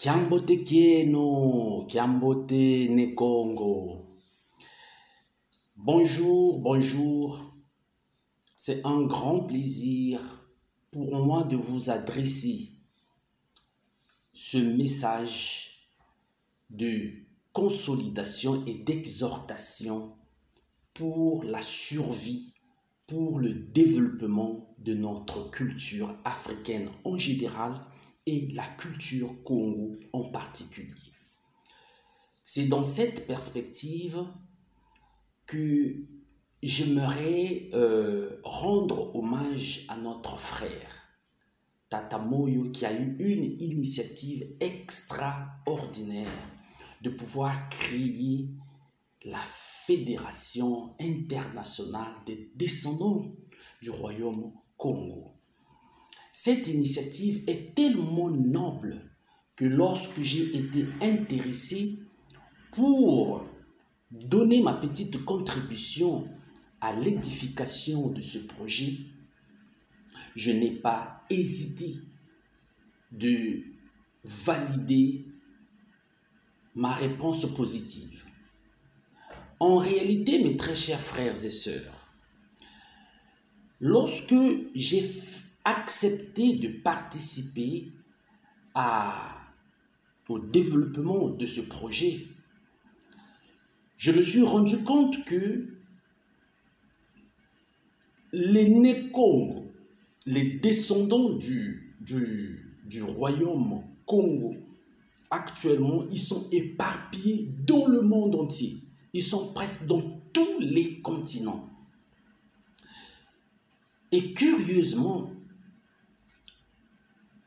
Kiambote Kieno, Kiambote Nekongo. Bonjour, bonjour. C'est un grand plaisir pour moi de vous adresser ce message de consolidation et d'exhortation pour la survie, pour le développement de notre culture africaine en général et la culture Congo en particulier. C'est dans cette perspective que j'aimerais rendre hommage à notre frère Tata Moyo, qui a eu une initiative extraordinaire de pouvoir créer la Fédération internationale des descendants du royaume Congo. Cette initiative est tellement noble que lorsque j'ai été intéressé pour donner ma petite contribution à l'édification de ce projet, je n'ai pas hésité de valider ma réponse positive. En réalité, mes très chers frères et sœurs, lorsque j'ai accepté de participer au développement de ce projet, je me suis rendu compte que les Nékongo, les descendants du royaume Congo, actuellement, ils sont éparpillés dans le monde entier. Ils sont presque dans tous les continents. Et curieusement,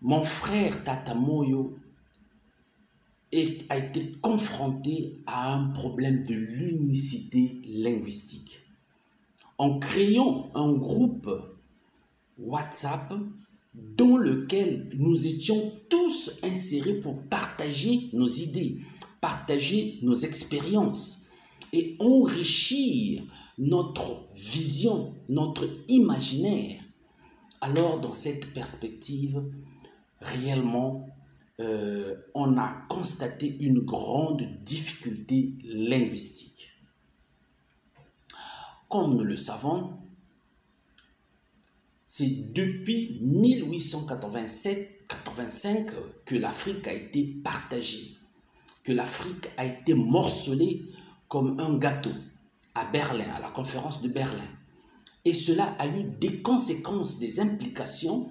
mon frère Tata Moyo a été confronté à un problème de l'unicité linguistique. En créant un groupe WhatsApp dans lequel nous étions tous insérés pour partager nos idées, partager nos expériences et enrichir notre vision, notre imaginaire. Alors, dans cette perspective, réellement, on a constaté une grande difficulté linguistique. Comme nous le savons, c'est depuis 1887-85 que l'Afrique a été partagée, que l'Afrique a été morcelée comme un gâteau à Berlin, à la conférence de Berlin. Et cela a eu des conséquences, des implications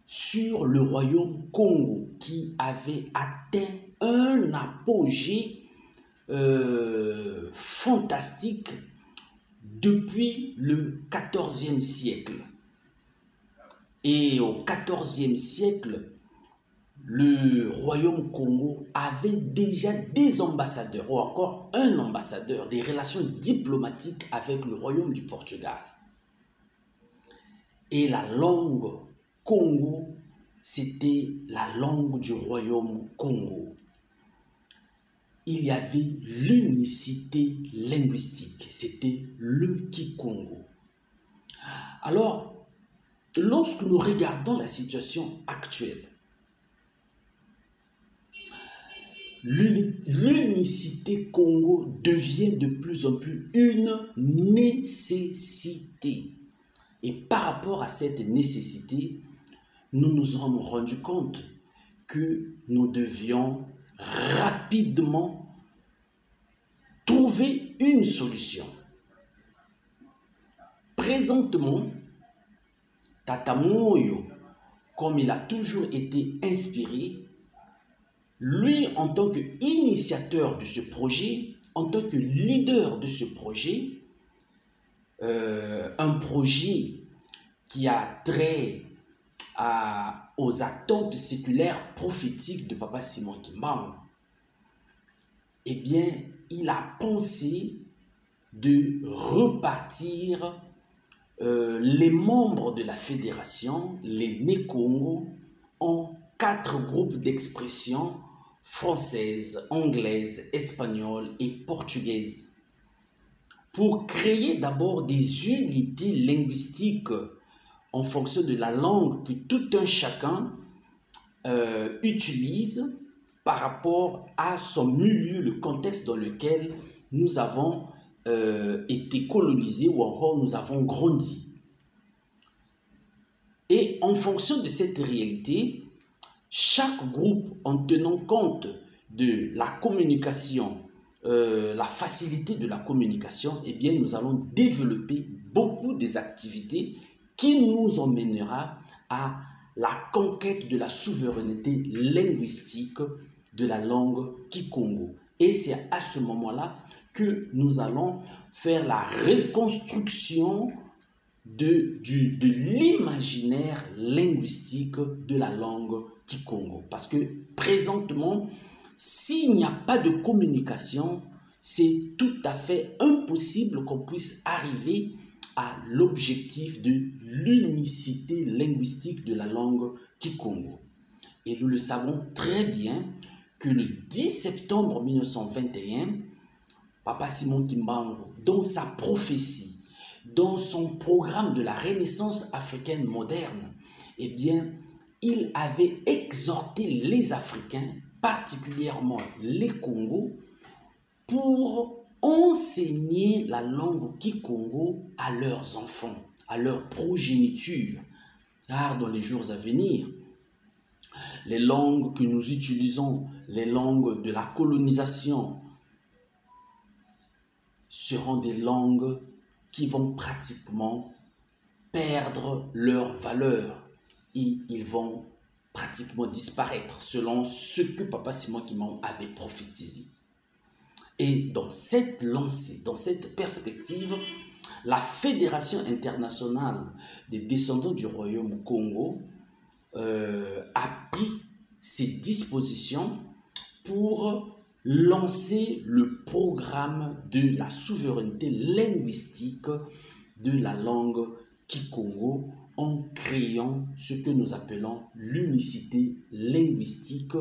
sur le royaume Congo qui avait atteint un apogée fantastique depuis le XIVe siècle. Et au XIVe siècle, le royaume Congo avait déjà des ambassadeurs, ou encore un ambassadeur, des relations diplomatiques avec le royaume du Portugal. Et la langue Congo, c'était la langue du royaume Congo. Il y avait l'unicité linguistique, c'était le Kikongo. Alors, lorsque nous regardons la situation actuelle, l'unicité Congo devient de plus en plus une nécessité. Et par rapport à cette nécessité, nous nous sommes rendus compte que nous devions rapidement trouver une solution. Présentement, Tata Moyo, comme il a toujours été inspiré, lui, en tant qu'initiateur de ce projet, en tant que leader de ce projet, un projet qui a trait aux attentes séculaires prophétiques de Papa Simon Kimbangu, eh bien, il a pensé de repartir les membres de la fédération, les Nékongo, en 4 groupes d'expression française, anglaise, espagnole et portugaise, pour créer d'abord des unités linguistiques en fonction de la langue que tout un chacun utilise par rapport à son milieu, le contexte dans lequel nous avons été colonisés ou encore nous avons grandi. Et en fonction de cette réalité, chaque groupe, en tenant compte de la communication, la facilité de la communication, eh bien, nous allons développer beaucoup des activités qui nous emmènera à la conquête de la souveraineté linguistique de la langue kikongo. Et c'est à ce moment-là que nous allons faire la reconstruction de l'imaginaire linguistique de la langue kikongo. Parce que présentement, s'il n'y a pas de communication, c'est tout à fait impossible qu'on puisse arriver à l'objectif de l'unicité linguistique de la langue kikongo. Et nous le savons très bien que le 10 septembre 1921, Papa Simon Kimbangu, dans sa prophétie, dans son programme de la Renaissance africaine moderne, eh bien, il avait exhorté les Africains, particulièrement les Congos, pour enseigner la langue kikongo à leurs enfants, à leur progéniture. Car dans les jours à venir, les langues que nous utilisons, les langues de la colonisation, seront des langues qui vont pratiquement perdre leur valeur et ils vont pratiquement disparaître selon ce que Papa Simon Kimbangu avait prophétisé. Et dans cette lancée, dans cette perspective, la Fédération internationale des descendants du royaume Congo a pris ses dispositions pour lancer le programme de la souveraineté linguistique de la langue kikongo en créant ce que nous appelons l'unicité linguistique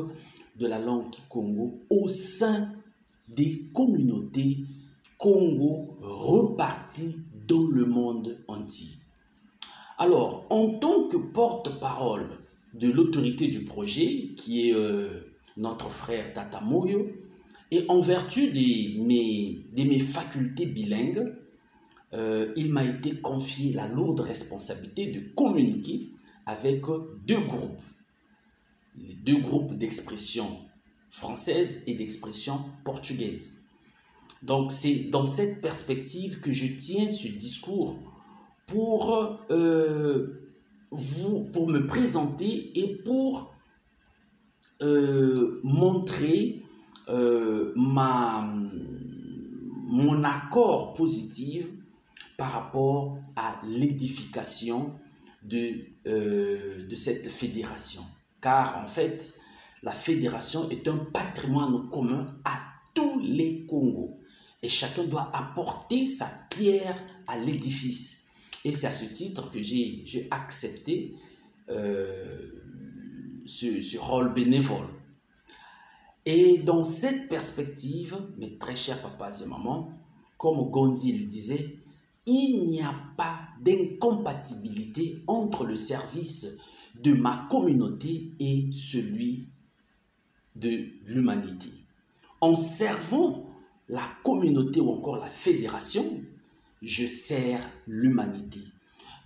de la langue kikongo au sein des communautés Congo reparties dans le monde entier. Alors, en tant que porte-parole de l'autorité du projet, qui est notre frère Tata Moyo, et en vertu de mes facultés bilingues, il m'a été confié la lourde responsabilité de communiquer avec deux groupes. Les deux groupes d'expression française et d'expression portugaise. Donc, c'est dans cette perspective que je tiens ce discours pour me présenter et pour montrer mon accord positif par rapport à l'édification de cette fédération. Car en fait, la fédération est un patrimoine commun à tous les Congos. Et chacun doit apporter sa pierre à l'édifice. Et c'est à ce titre que j'ai accepté ce rôle bénévole. Et dans cette perspective, mes très chers papas et mamans, comme Gandhi le disait, il n'y a pas d'incompatibilité entre le service de ma communauté et celui de l'humanité. En servant la communauté ou encore la fédération, je sers l'humanité.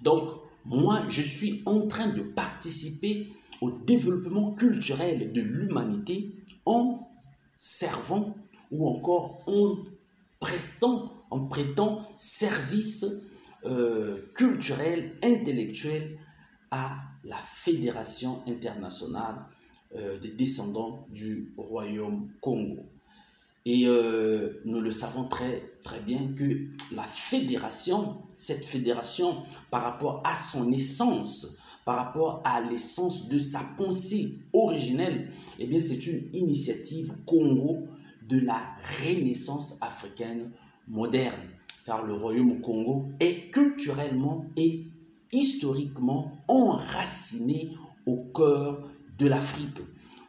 Donc, moi, je suis en train de participer au développement culturel de l'humanité en servant ou encore en prêtant service culturel, intellectuel à la Fédération internationale des descendants du royaume Congo. Et nous le savons très bien que la fédération, cette fédération par rapport à son essence, par rapport à l'essence de sa pensée originelle, eh bien c'est une initiative Congo de la Renaissance africaine moderne. Car le royaume Congo est culturellement et historiquement enraciné au cœur de l'Afrique.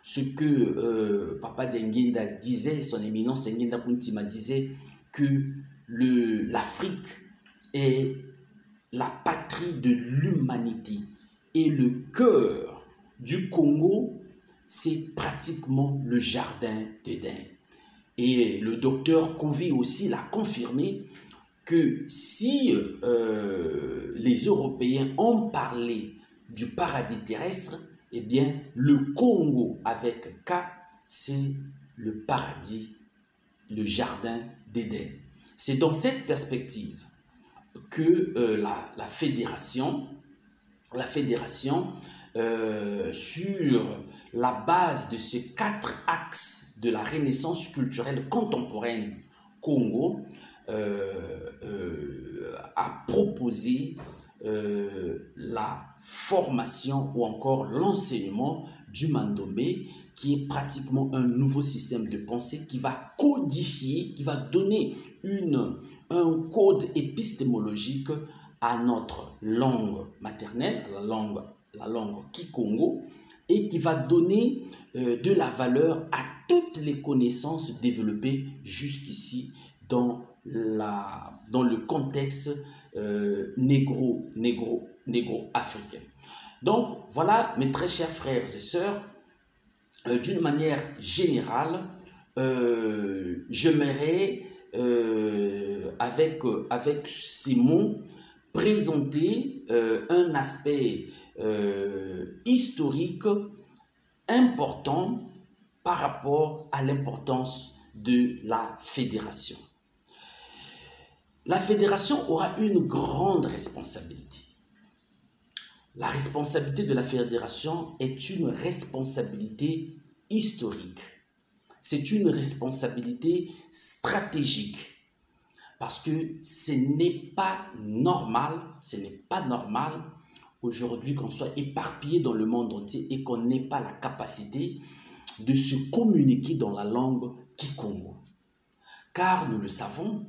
Ce que Papa Denguenda disait, son éminence Denguenda Puntima disait que l'Afrique est la patrie de l'humanité. Et le cœur du Congo, c'est pratiquement le jardin d'Éden. Et le docteur Couvi aussi l'a confirmé que si les Européens ont parlé du paradis terrestre, eh bien, le Congo avec K, c'est le paradis, le jardin d'Éden. C'est dans cette perspective que la fédération, sur la base de ces 4 axes de la renaissance culturelle contemporaine Congo, a proposé la formation ou encore l'enseignement du Mandombe, qui est pratiquement un nouveau système de pensée qui va codifier, qui va donner un code épistémologique à notre langue maternelle, la langue Kikongo, et qui va donner de la valeur à toutes les connaissances développées jusqu'ici dans le contexte négro-africain. Donc, voilà, mes très chers frères et sœurs, d'une manière générale, j'aimerais, avec ces mots, présenter un aspect historique important par rapport à l'importance de la fédération. La fédération aura une grande responsabilité. La responsabilité de la fédération est une responsabilité historique. C'est une responsabilité stratégique. Parce que ce n'est pas normal aujourd'hui qu'on soit éparpillé dans le monde entier et qu'on n'ait pas la capacité de se communiquer dans la langue Kikongo. Car nous le savons,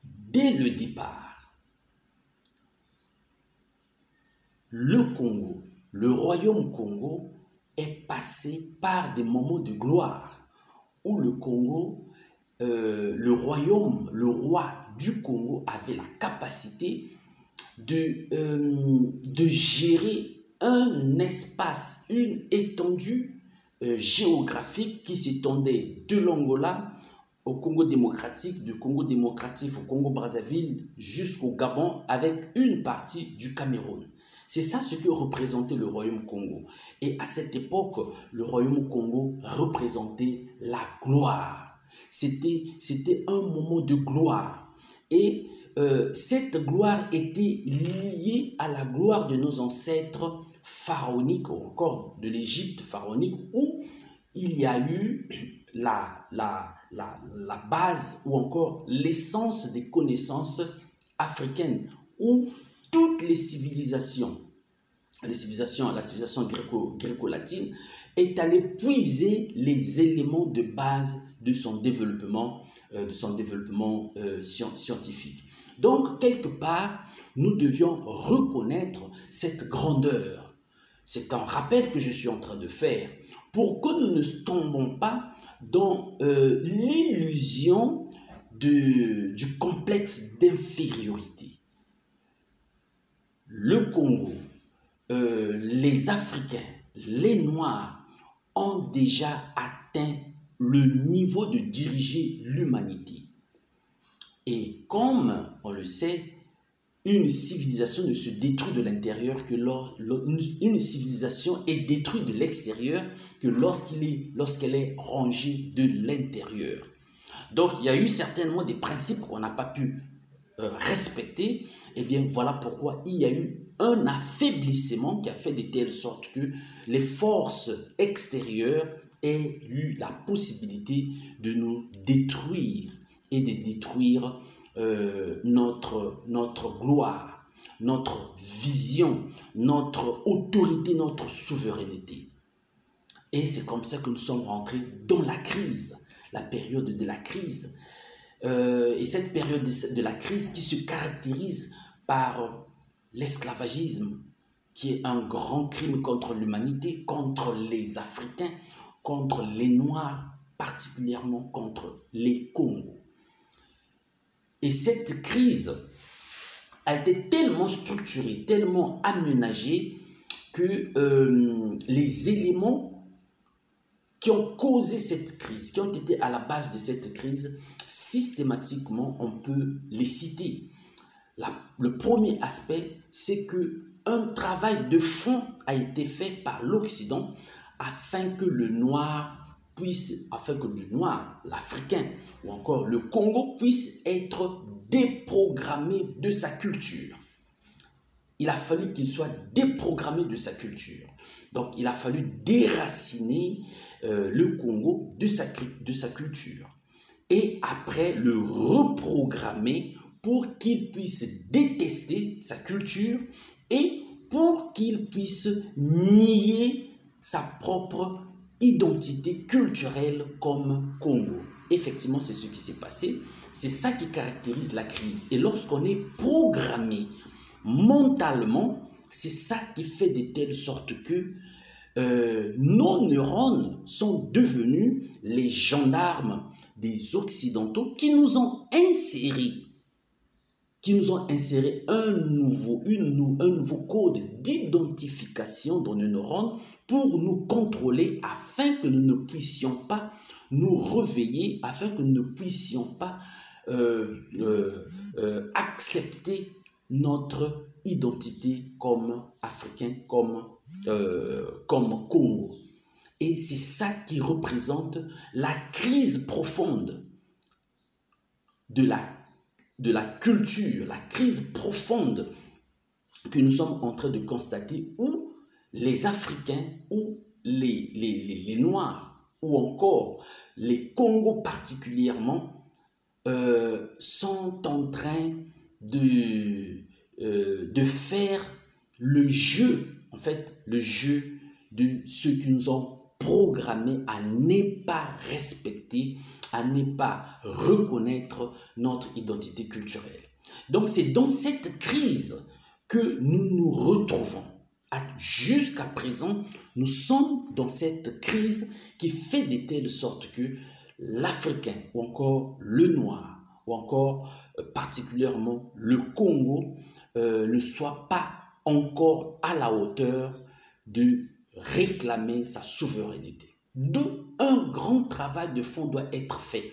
dès le départ, le Congo, le royaume Congo, est passé par des moments de gloire où le Congo, le roi du Congo avait la capacité de gérer un espace, une étendue géographique qui s'étendait de l'Angola au Congo démocratique, du Congo démocratique au Congo-Brazzaville jusqu'au Gabon, avec une partie du Cameroun. C'est ça ce que représentait le royaume Congo. Et à cette époque, le royaume Congo représentait la gloire. C'était un moment de gloire. Et cette gloire était liée à la gloire de nos ancêtres pharaoniques, ou encore de l'Égypte pharaonique, où il y a eu la base ou encore l'essence des connaissances africaines, où toutes les civilisations, la civilisation gréco-latine, est allée puiser les éléments de base de son développement, scientifique. Donc, quelque part, nous devions reconnaître cette grandeur. C'est un rappel que je suis en train de faire pour que nous ne tombons pas dans l'illusion du complexe d'infériorité. Le Congo, les Africains, les Noirs ont déjà atteint le niveau de diriger l'humanité. Et comme on le sait, une civilisation ne se détruit de l'intérieur que une civilisation est détruite de l'extérieur que lorsqu'elle est rangée de l'intérieur. Donc, il y a eu certainement des principes qu'on n'a pas pu respecter. Et bien, voilà pourquoi il y a eu un affaiblissement qui a fait de telle sorte que les forces extérieures aient eu la possibilité de nous détruire et de détruire notre gloire, notre vision, notre autorité, notre souveraineté. Et c'est comme ça que nous sommes rentrés dans la crise, la période de la crise. Et cette période de la crise qui se caractérise par l'esclavagisme, qui est un grand crime contre l'humanité, contre les Africains, contre les Noirs, particulièrement contre les Congos. Et cette crise a été tellement structurée, tellement aménagée, que les éléments qui ont causé cette crise, qui ont été à la base de cette crise, systématiquement, on peut les citer. Le premier aspect, c'est qu'un travail de fond a été fait par l'Occident afin que le noir, l'Africain ou encore le Congo puisse être déprogrammé de sa culture. Il a fallu qu'il soit déprogrammé de sa culture. Donc, il a fallu déraciner le Congo de sa culture. Et après, le reprogrammer pour qu'il puisse détester sa culture et pour qu'il puisse nier sa propre identité culturelle comme Congo. Effectivement, c'est ce qui s'est passé. C'est ça qui caractérise la crise. Et lorsqu'on est programmé mentalement, c'est ça qui fait de telle sorte que nos neurones sont devenus les gendarmes des Occidentaux qui nous ont inséré un nouveau code d'identification dans nos neurones pour nous contrôler afin que nous ne puissions pas nous réveiller, afin que nous ne puissions pas accepter notre identité comme Africain, comme Congo. Et c'est ça qui représente la crise profonde de la culture, la crise profonde que nous sommes en train de constater, où les Africains, ou les Noirs, ou encore les Congos particulièrement, sont en train de faire le jeu, en fait, le jeu de ceux qui nous ont programmés à ne pas respecter, à ne pas reconnaître notre identité culturelle. Donc c'est dans cette crise que nous nous retrouvons. Jusqu'à présent, nous sommes dans cette crise qui fait de telle sorte que l'Africain, ou encore le Noir, ou encore particulièrement le Congo, ne soit pas encore à la hauteur de réclamer sa souveraineté. D'où un grand travail de fond doit être fait.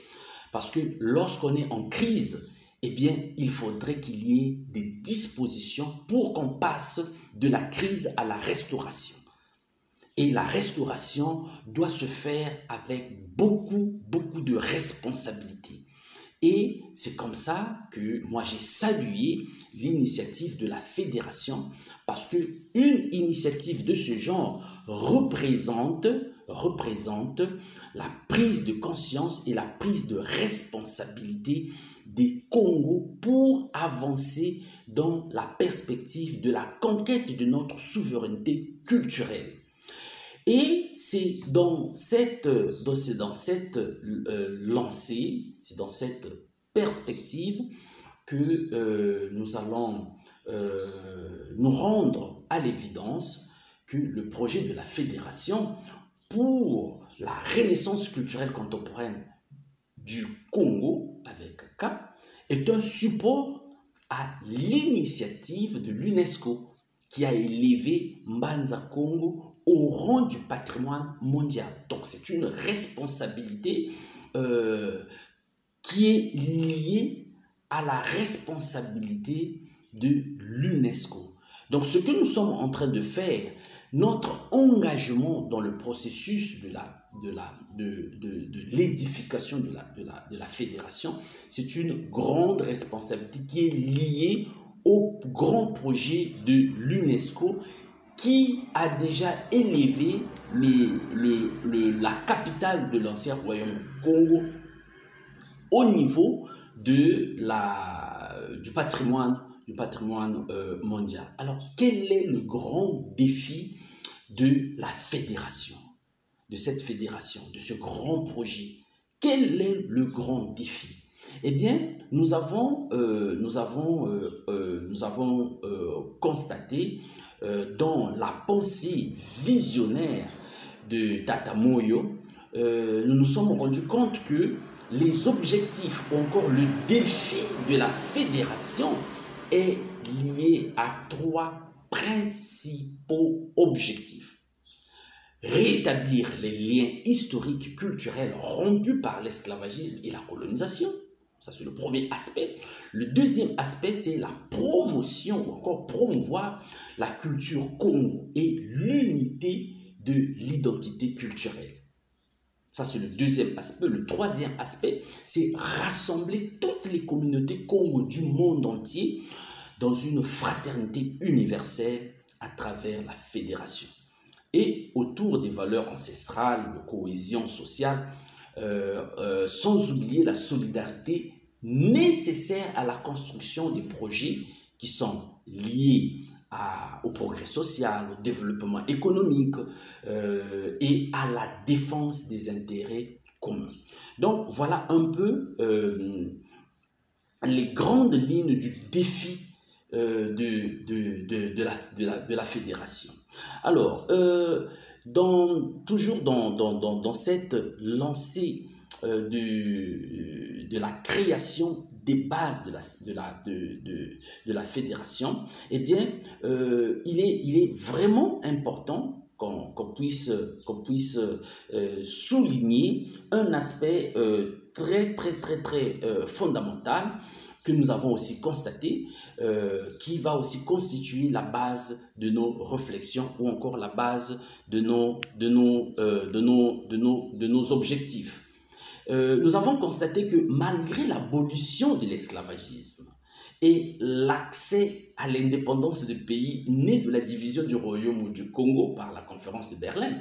Parce que lorsqu'on est en crise, eh bien, il faudrait qu'il y ait des dispositions pour qu'on passe de la crise à la restauration. Et la restauration doit se faire avec beaucoup de responsabilités. Et c'est comme ça que moi j'ai salué l'initiative de la fédération, parce qu'une initiative de ce genre représente la prise de conscience et la prise de responsabilité des Congos pour avancer dans la perspective de la conquête de notre souveraineté culturelle. Et c'est dans cette lancée, c'est dans cette perspective que nous allons nous rendre à l'évidence que le projet de la fédération pour la renaissance culturelle contemporaine du Congo, avec K, est un support à l'initiative de l'UNESCO qui a élevé Mbanza Congo au rang du patrimoine mondial. Donc c'est une responsabilité qui est liée à la responsabilité de l'UNESCO. Donc ce que nous sommes en train de faire, notre engagement dans le processus de l'édification de la fédération, c'est une grande responsabilité qui est liée au grand projet de l'UNESCO qui a déjà élevé la capitale de l'ancien royaume Congo au niveau du patrimoine mondial. Alors, quel est le grand défi de la fédération, de cette fédération, de ce grand projet? Quel est le grand défi? Eh bien, nous avons constaté dans la pensée visionnaire de Tata Moyo, nous nous sommes rendus compte que les objectifs ou encore le défi de la fédération est lié à trois principaux objectifs. Rétablir les liens historiques, culturels rompus par l'esclavagisme et la colonisation. Ça, c'est le premier aspect. Le deuxième aspect, c'est la promotion, ou encore promouvoir la culture Congo et l'unité de l'identité culturelle. Ça, c'est le deuxième aspect. Le troisième aspect, c'est rassembler toutes les communautés Congo du monde entier dans une fraternité universelle à travers la fédération. Et autour des valeurs ancestrales, de cohésion sociale, sans oublier la solidarité nécessaire à la construction des projets qui sont liés au progrès social, au développement économique et à la défense des intérêts communs. Donc voilà un peu les grandes lignes du défi de la fédération. Alors, toujours dans cette lancée de la création des bases de la fédération, eh bien, il est vraiment important qu'on puisse souligner un aspect très fondamental que nous avons aussi constaté, qui va aussi constituer la base de nos réflexions ou encore la base de nos objectifs. Nous avons constaté que malgré l'abolition de l'esclavagisme et l'accès à l'indépendance des pays nés de la division du royaume du Congo par la conférence de Berlin,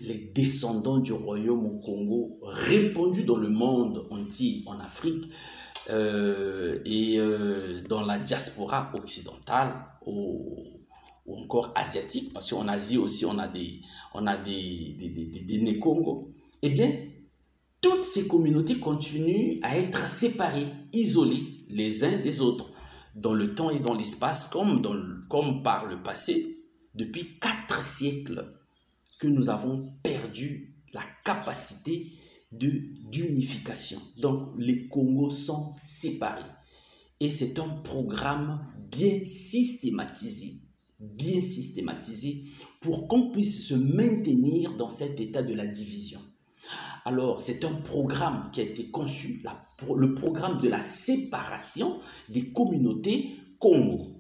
les descendants du royaume au Congo, répandus dans le monde entier, en Afrique, et dans la diaspora occidentale ou encore asiatique, parce qu'en Asie aussi on a des Né-Congo, eh bien, toutes ces communautés continuent à être séparées, isolées les uns des autres, dans le temps et dans l'espace, comme par le passé, depuis 4 siècles que nous avons perdu la capacité d'unification. Donc, les Congos sont séparés. Et c'est un programme bien systématisé pour qu'on puisse se maintenir dans cet état de la division. Alors, c'est un programme qui a été conçu, le programme de la séparation des communautés Congo.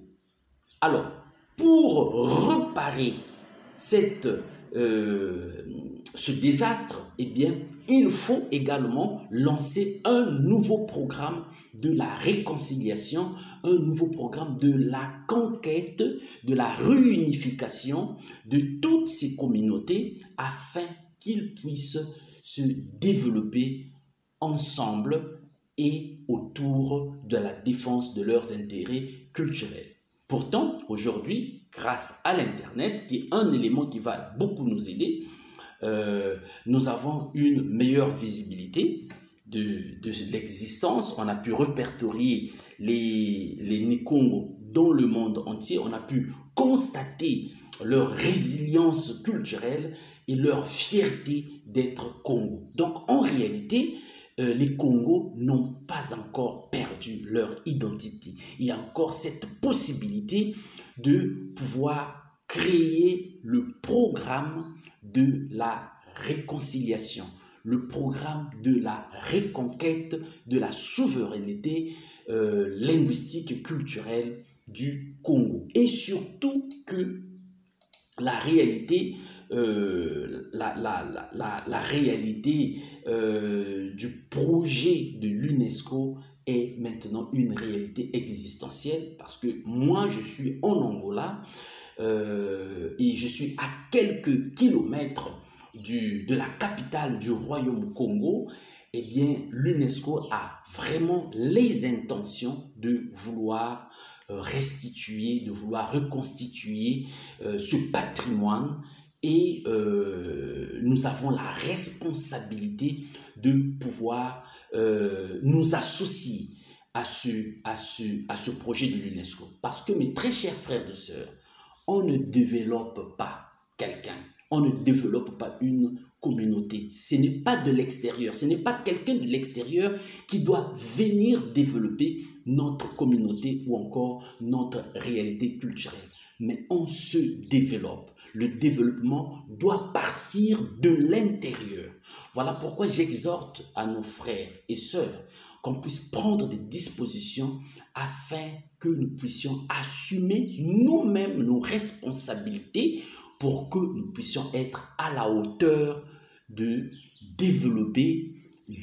Alors, pour réparer ce désastre, eh bien, il faut également lancer un nouveau programme de la réconciliation, un nouveau programme de la conquête, de la réunification de toutes ces communautés afin qu'ils puissent se développer ensemble et autour de la défense de leurs intérêts culturels. Pourtant, aujourd'hui, grâce à l'Internet, qui est un élément qui va beaucoup nous aider, nous avons une meilleure visibilité de l'existence. On a pu répertorier les Né-Congo dans le monde entier. On a pu constater leur résilience culturelle et leur fierté d'être Congo. Donc, en réalité, les Congos n'ont pas encore perdu leur identité. Il y a encore cette possibilité de pouvoir créer le programme de la réconciliation, le programme de la reconquête de la souveraineté linguistique et culturelle du Congo. Et surtout que la réalité du projet de l'UNESCO est maintenant une réalité existentielle, parce que moi je suis en Angola et je suis à quelques kilomètres de la capitale du royaume Congo. Eh bien, l'UNESCO a vraiment les intentions de vouloir restituer, de vouloir reconstituer ce patrimoine, et nous avons la responsabilité de pouvoir nous associer à ce projet de l'UNESCO. Parce que, mes très chers frères et sœurs, on ne développe pas quelqu'un, on ne développe pas une communauté. Ce n'est pas de l'extérieur, ce n'est pas quelqu'un de l'extérieur qui doit venir développer notre communauté ou encore notre réalité culturelle. mais on se développe. Le développement doit partir de l'intérieur. Voilà pourquoi j'exhorte à nos frères et sœurs qu'on puisse prendre des dispositions afin que nous puissions assumer nous-mêmes nos responsabilités pour que nous puissions être à la hauteur de développer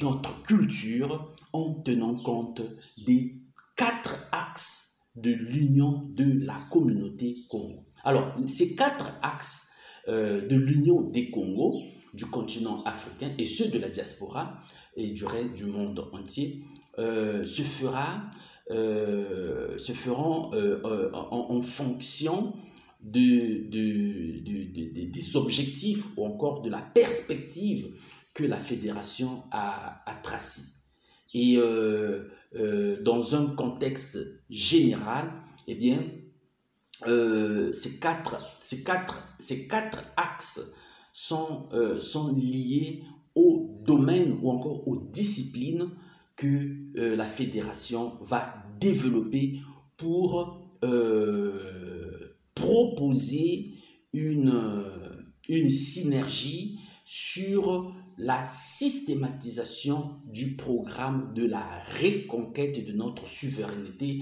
notre culture en tenant compte des 4 axes de l'union de la communauté Congo. Alors, ces 4 axes de l'union des Congos, du continent africain et ceux de la diaspora et du reste du monde entier se feront en fonction des objectifs ou encore de la perspective que la fédération a tracée. Et dans un contexte général, eh bien, ces quatre axes sont liés aux domaines ou encore aux disciplines que la fédération va développer pour proposer une synergie sur la systématisation du programme de la reconquête de notre souveraineté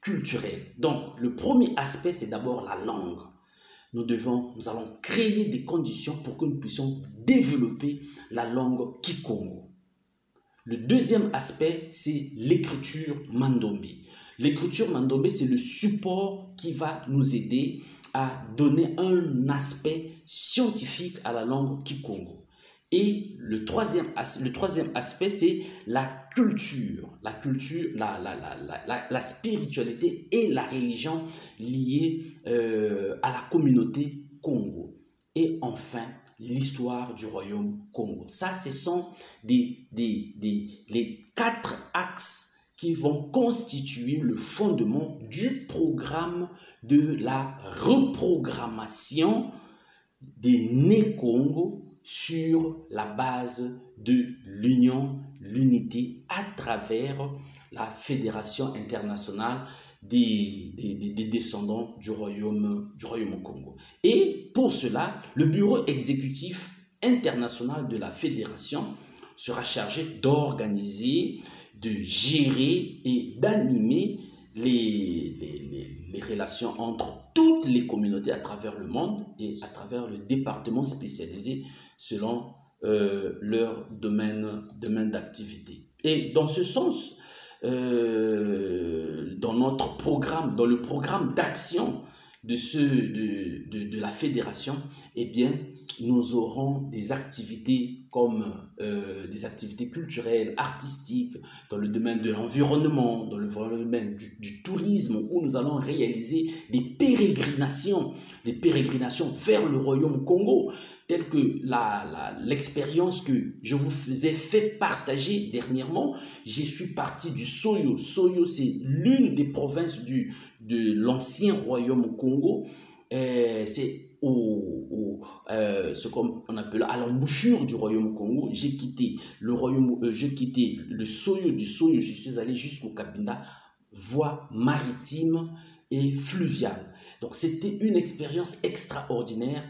culturelle. Donc, le premier aspect, c'est d'abord la langue. Nous allons créer des conditions pour que nous puissions développer la langue Kikongo. Le deuxième aspect, c'est l'écriture Mandombe. L'écriture Mandombe, c'est le support qui va nous aider à donner un aspect scientifique à la langue Kikongo. Et le troisième aspect, c'est la culture, la spiritualité et la religion liées à la communauté Congo. Et enfin, l'histoire du royaume Congo. Ça, ce sont les 4 axes qui vont constituer le fondement du programme de la reprogrammation des Né-Congo sur la base de l'union, l'unité à travers la Fédération internationale des descendants du royaume Congo. Et pour cela, le bureau exécutif international de la Fédération sera chargé d'organiser, de gérer et d'animer les relations entre toutes les communautés à travers le monde et à travers le département spécialisé selon leur domaine d'activité. Et dans ce sens, dans notre programme, dans le programme d'action de la fédération, eh bien, nous aurons des activités comme des activités culturelles, artistiques, dans le domaine de l'environnement, dans le domaine du tourisme, où nous allons réaliser des pérégrinations vers le royaume Congo, telle que l'expérience que je vous ai fait partager dernièrement. Je suis parti du Soyo. Soyo, c'est l'une des provinces de l'ancien royaume Congo. C'est ce qu'on appelle à l'embouchure du royaume Congo. J'ai quitté le Soyo. Du Soyo, je suis allé jusqu'au Cabinda, voie maritime et fluviale. Donc c'était une expérience extraordinaire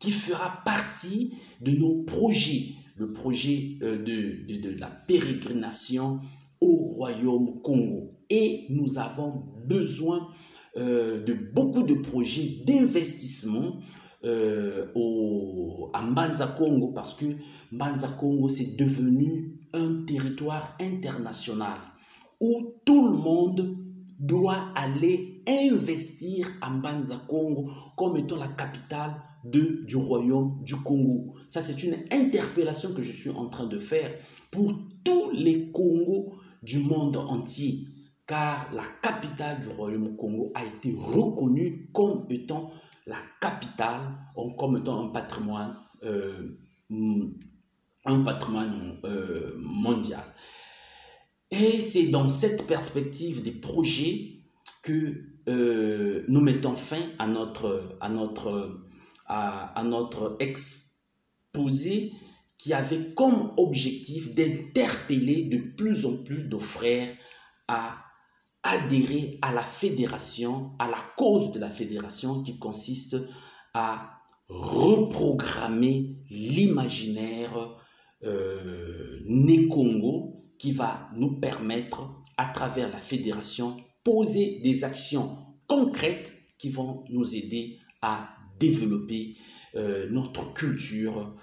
qui fera partie de nos projets, le projet de la pérégrination au royaume Congo. Et nous avons besoin de beaucoup de projets d'investissement à Mbanza Congo, parce que Mbanza Congo, c'est devenu un territoire international où tout le monde doit aller investir à Mbanza Congo comme étant la capitale du royaume du Congo. Ça, c'est une interpellation que je suis en train de faire pour tous les Congos du monde entier, car la capitale du royaume Congo a été reconnue comme étant la capitale, comme étant un patrimoine mondial. Et c'est dans cette perspective des projets que nous mettons fin à notre exposé, qui avait comme objectif d'interpeller de plus en plus nos frères à adhérer à la fédération, à la cause de la fédération qui consiste à reprogrammer l'imaginaire né-Congo qui va nous permettre, à travers la fédération, poser des actions concrètes qui vont nous aider à développer notre culture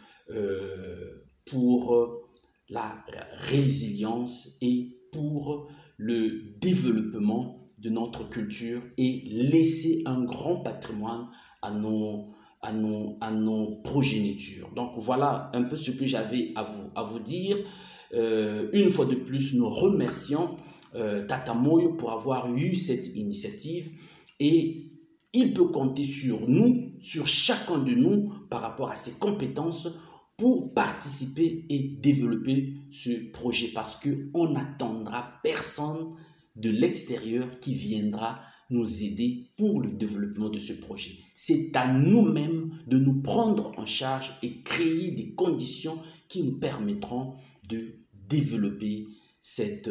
pour la résilience et pour le développement de notre culture et laisser un grand patrimoine à nos progénitures. Donc voilà un peu ce que j'avais à vous dire. Une fois de plus, nous remercions Tata Moyo pour avoir eu cette initiative et il peut compter sur nous, sur chacun de nous par rapport à ses compétences pour participer et développer ce projet parce qu'on n'attendra personne de l'extérieur qui viendra nous aider pour le développement de ce projet. C'est à nous-mêmes de nous prendre en charge et créer des conditions qui nous permettront de développer cette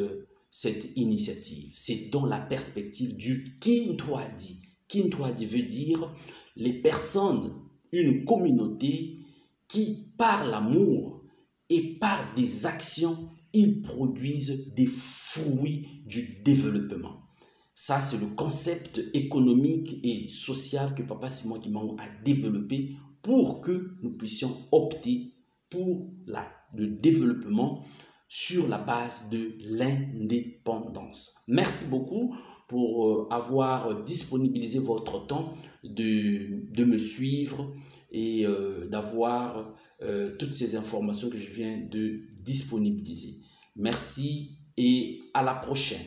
initiative. C'est dans la perspective du Kintwadi. Kintwadi veut dire les personnes, une communauté qui, par l'amour et par des actions, ils produisent des fruits du développement. Ça, c'est le concept économique et social que Papa Simon Kimbangu a développé pour que nous puissions opter pour le développement sur la base de l'indépendance. Merci beaucoup pour avoir disponibilisé votre temps de me suivre et d'avoir toutes ces informations que je viens de disponibiliser. Merci et à la prochaine.